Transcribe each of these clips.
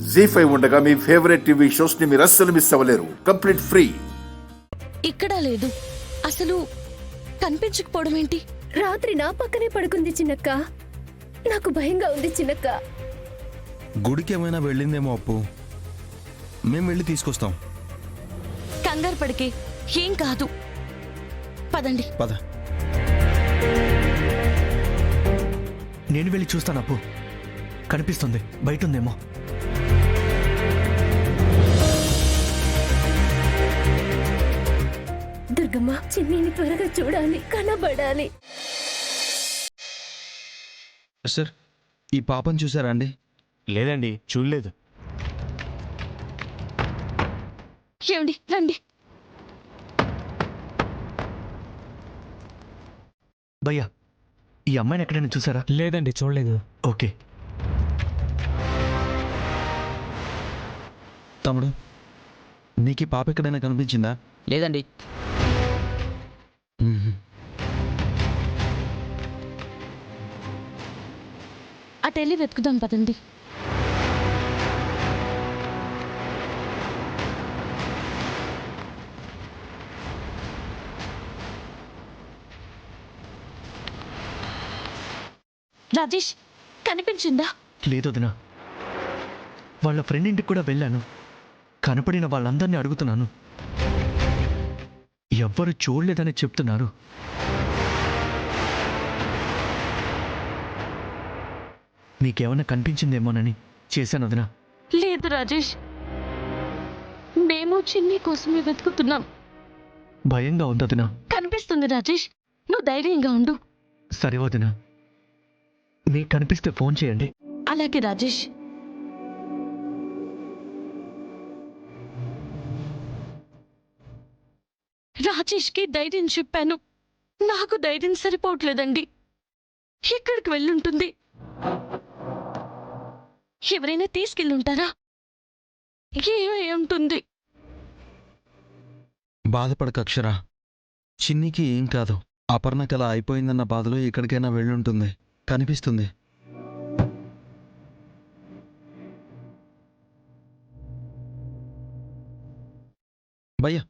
జీ5 ఉండగా మీ favourite TV shows ని మీరు అస్సలు మిస్ అవ్వలేరు. Complete free. ఇక్కడ లేదు. అసలు కనిపించకపోవడం ఏంటి? రాత్రి నా పక్కనే పడుకుంది చిన్నక్క. నాకు భయంగా ఉంది చిన్నక్క. గుడికి ఏమైనా వెళ్ళిందేమో అప్పు. మేము వెళ్ళి తీసుకొస్తాం. కంగారు పడికే, ఏం కాదు. పదండి. పద. నేను వెళ్ళి చూస్తాను అప్పు. కనిపిస్తుంది, బయట ఉందేమో. దుర్గమ్మ, చిన్నీని త్వరగా చూడాలి, కనబడాలి. సార్, ఈ పాపను చూసారా అండి? లేదండి, చూడలేదు. ఏమండి, రండి. భయ్యా, ఈ అమ్మాయిని ఎక్కడైనా చూసారా? లేదండి, చూడలేదు. ఓకే. తమ్ముడు, నీకు ఈ పాప ఎక్కడైనా కనిపించిందా? లేదండి. అటెళ్ళి వెతుకుదాం, పదండి. రాజేష్, కనిపించిందా? లేదు వదినా. వాళ్ళ ఫ్రెండ్ ఇంటికి కూడా వెళ్ళాను. కనపడిన వాళ్ళందరినీ అడుగుతున్నాను, ఎవ్వరు చూడలేదని చెప్తున్నారు. మీకేమన్నా కనిపించిందేమోనని చేశాను వదినా. లేదు రాజేష్, మేము చిన్ని కోసమే వెతుకుతున్నాం. భయంగా ఉంది వదినా. కనిపిస్తుంది రాజేష్, నువ్వు ధైర్యంగా ఉండు. సరే వదినా, మీకు కనిపిస్తే ఫోన్ చేయండి. అలాగే రాజేష్. రాజేష్కి ధైర్యం చెప్పాను. నాకు ధైర్యం సరిపోవట్లేదండి. ఎక్కడికి వెళ్ళుంటుంది? ఎవరైనా తీసుకెళ్ళుంటారా? ఏమై ఉంటుంది? బాధపడక అక్షరా, చిన్నికి ఏం కాదు. అపర్ణకి అలా అయిపోయిందన్న బాధలో ఎక్కడికైనా వెళ్ళుంటుంది. కనిపిస్తుంది. భయ్యా,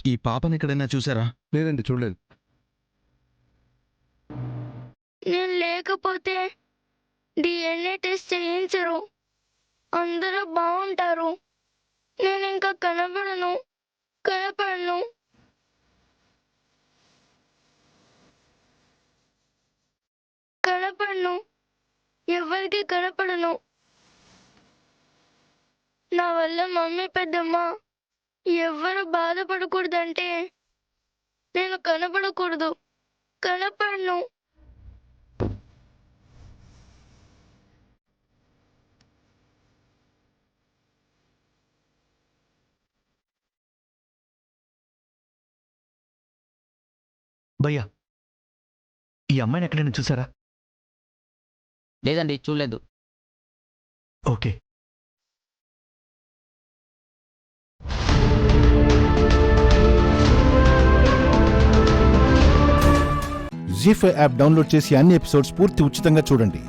ఈ పాపని ఎక్కడైనా చూసారా? లేదండి, చూడలేదు. నేను లేకపోతే డిఎన్ఏ టెస్ట్ చేయించరు. అందరూ బాగుంటారు. నేను ఇంకా కనపడను. ఎవరికి కనపడను. నా వల్ల మమ్మీ పెద్దమ్మ ఎవ్వరు బాధపడకూడదంటే నేను కనపడకూడదు. కనపడను. భయ్యా, ఈ అమ్మాయిని ఎక్కడైనా చూసారా? లేదండి, చూడలేదు. ఓకే. జీ5 యాప్ డౌన్లోడ్ చేసి అన్ని ఎపిసోడ్స్ పూర్తి ఉచితంగా చూడండి.